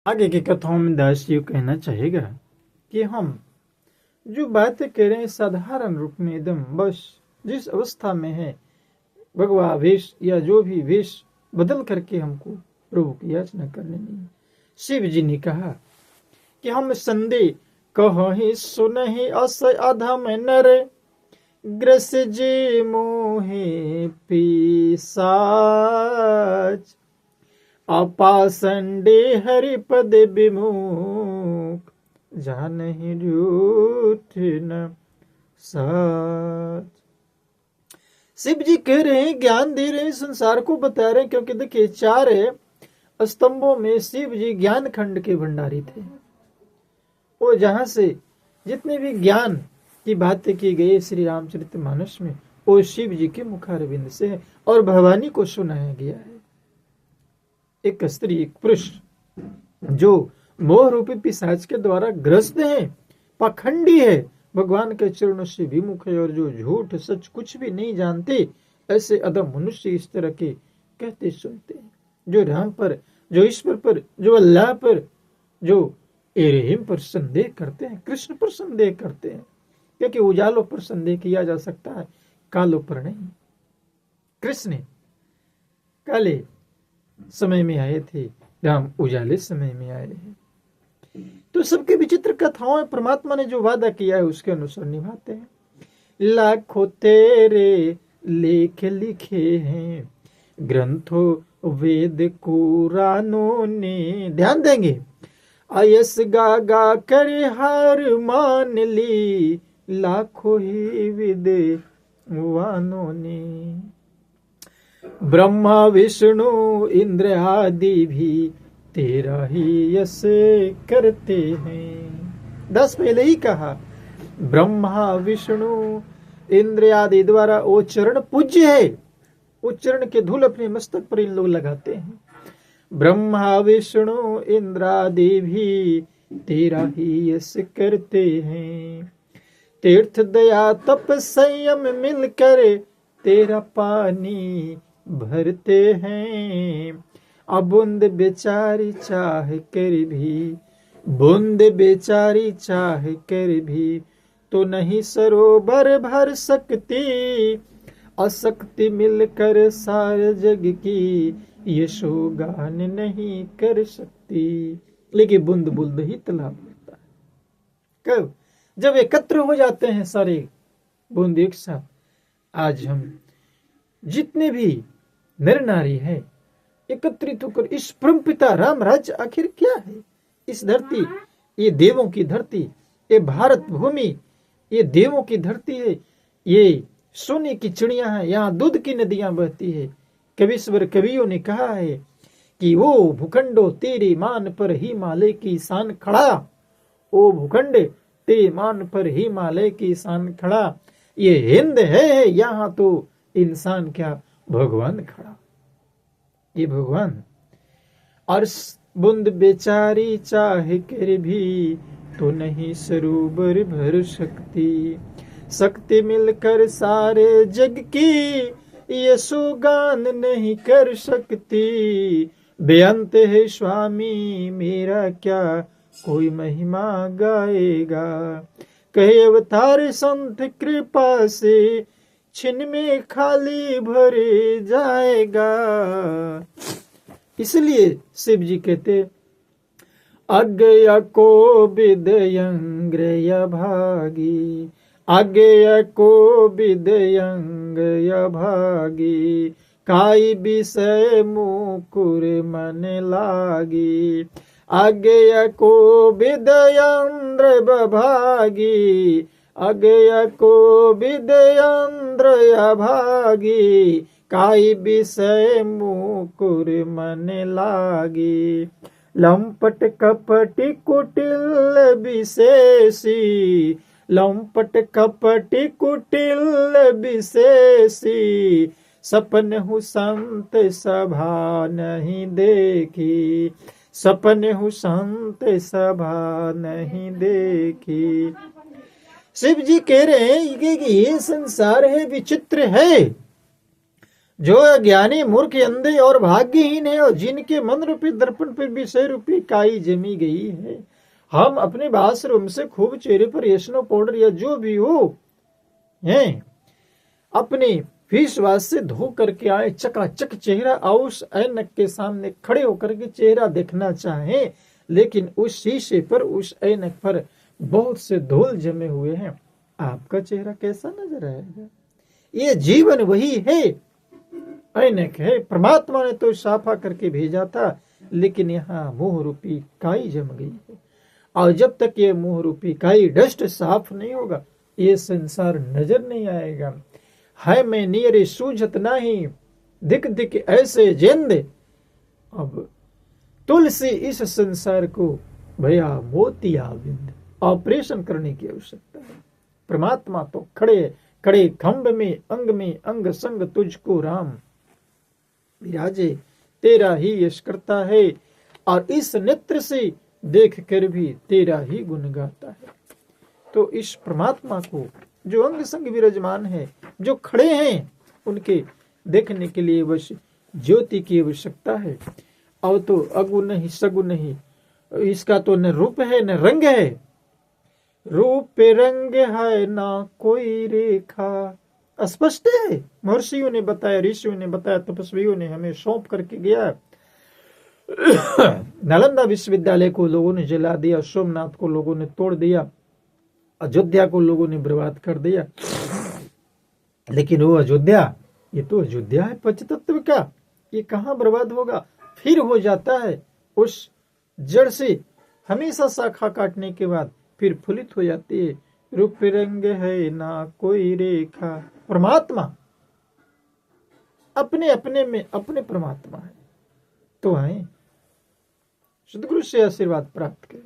आगे की कथाओं में दास ये कहना चाहेगा कि हम जो बातें कह रहे हैं साधारण रूप में एकदम बस जिस अवस्था में है भगवा वेश या जो भी वेश बदल करके हमको प्रभु की याचना करनी नहीं। शिव जी ने कहा कि हम संदेह कहीं सुनहि अस अधम नर ग्रस जे मोहे पिशाच अपासंडे हरिपद विमुख जानहि रूठ न सच। शिव जी कह रहे हैं, ज्ञान दे रहे हैं, संसार को बता रहे हैं, क्योंकि देखिए चार स्तंभों में शिव जी ज्ञान खंड के भंडारी थे। वो जहां से जितने भी ज्ञान की बातें की गई श्री रामचरितमानस में वो शिव जी के मुखारविंद से है और भवानी को सुनाया गया है। एक स्त्री एक पुरुष जो मोह रूपी पिशाच के द्वारा ग्रस्त है, पाखंडी है, भगवान के चरणों से विमुख है और जो झूठ सच कुछ भी नहीं जानते, ऐसे अधम मनुष्य इस तरह के कहते सुनते हैं। जो राम पर, जो ईश्वर पर, जो अल्लाह पर, जो रहीम पर संदेह करते हैं, कृष्ण पर संदेह करते हैं, क्योंकि उजालों पर संदेह किया जा सकता है, कालों पर नहीं। कृष्ण काले समय में आए थे, राम उजाले समय में आए हैं। तो सबके विचित्र कथाओं में परमात्मा ने जो वादा किया है उसके अनुसार निभाते हैं। लाखों तेरे लेख लिखे हैं ग्रंथों वेद कुरानों ने, ध्यान देंगे, आयस गा गा कर हार मान ली लाखों ही विद्वानों ने। ब्रह्मा विष्णु इंद्र आदि भी तेरा ही यश करते हैं। 10 पहले ही कहा, ब्रह्मा विष्णु इंद्र आदि द्वारा वो चरण पूज्य है, वो चरण के धूल अपने मस्तक पर इन लोग लगाते हैं। ब्रह्मा विष्णु इंद्र आदि भी तेरा ही यश करते हैं। तीर्थ दया तप संयम मिलकर तेरा पानी भरते हैं। बूंद बेचारी चाह कर भी, बूंद बेचारी चाह कर भी तो नहीं सरोवर भर सकती। अशक्ति मिलकर सारे जग की यशोगान नहीं कर सकती। लेकिन बूंद बूंद ही तालाब होता है। कब? जब एकत्र हो जाते हैं सारे बूंद एक साथ। आज हम जितने भी नर नारी है एकत्रित होकर इस परमपिता राम राज्य आखिर क्या है? इस धरती, ये देवों की धरती, ये भारत भूमि, ये देवों की धरती है, ये सोने की चिड़िया है, यहाँ दूध की नदियां बहती है। कविश्वर कवियों ने कहा है कि वो भूखंडो तेरे मान पर हिमालय की शान खड़ा, ओ भूखंड तेरे मान पर हिमालय की शान खड़ा। ये हिंद है यहाँ तो इंसान क्या भगवान खड़ा। ये भगवान। और बूंद बेचारी चाहे कर भी तो नहीं सरोवर भर सकती। शक्ति मिलकर सारे जग की यशोगान नहीं कर सकती। बेअंत है स्वामी मेरा क्या कोई महिमा गाएगा। कहे अवतार संत कृपा से छिन में खाली भरे जाएगा। इसलिए शिव जी कहते, अज्ञया को विदयंग्रय भागी, अज्ञया को विदयंग्रय भागी, काई विषय मुकुर मन लागी। अज्ञया को विदयंद्र भागी, अज्ञया को विदयंद्र भागी, काई विषय मुकुर मन लागी। लंपट कपटी कुटिल विशेषी, लंपट कपटी कुटिल विशेषी, सपन हूँ संत सभा नहीं देखी, सपन हूँ संत सभा नहीं देखी। शिव जी कह रहे हैं कि ये संसार है, विचित्र है। जो ज्ञानी मूर्ख अंधे और भाग्यहीन है और जिनके मन रूपी दर्पण पर विषय रूपी काई जमी गई है, हम अपने बाथरूम से खूब चेहरे पर यशनो पाउडर या जो भी हो है अपने फेस वॉश से धो करके आए, चकाचक चेहरा उस ऐनक के सामने खड़े होकर के चेहरा देखना चाहे, लेकिन उस शीशे पर उस ऐनक पर बहुत से धूल जमे हुए हैं, आपका चेहरा कैसा नजर आएगा? ये जीवन वही है, ऐनक है। परमात्मा ने तो साफा करके भेजा था, लेकिन यहाँ मोह रूपी काई जम गई है, और जब तक ये मोह रूपी काई डस्ट साफ नहीं होगा, ये संसार नजर नहीं आएगा। है मैं नियरे सूझत नहीं, दिक दिक ऐसे जेंद। अब तुलसी इस संसार को भया मोतिया बिंद, ऑपरेशन करने की आवश्यकता है। परमात्मा तो खड़े खड़े खंभ में अंग संग तुझको राम विराजे, तेरा ही यश करता है, और इस नेत्र से देख कर भी तेरा ही गुण गाता है। तो इस परमात्मा को जो अंग संग विराजमान है, जो खड़े हैं, उनके देखने के लिए बस ज्योति की आवश्यकता है। और तो अगुण नहीं सगुण नहीं, इसका तो न रूप है न रंग है, रूप रंग है ना कोई रेखा, स्पष्ट है। महर्षियों ने बताया, ऋषियों ने बताया, तपस्वियों ने हमें सौंप करके गया। नालंदा विश्वविद्यालय को लोगों ने जला दिया, सोमनाथ को लोगों ने तोड़ दिया, अयोध्या को लोगों ने बर्बाद कर दिया, लेकिन वो अयोध्या, ये तो अयोध्या है पंचतत्व का, ये कहाँ बर्बाद होगा? फिर हो जाता है उस जड़ से हमेशा शाखा काटने के बाद फिर फुलित हो जाती है। रूप रंग है ना कोई रेखा, परमात्मा अपने अपने में अपने परमात्मा है। तो आए सदगुरु से आशीर्वाद प्राप्त करें।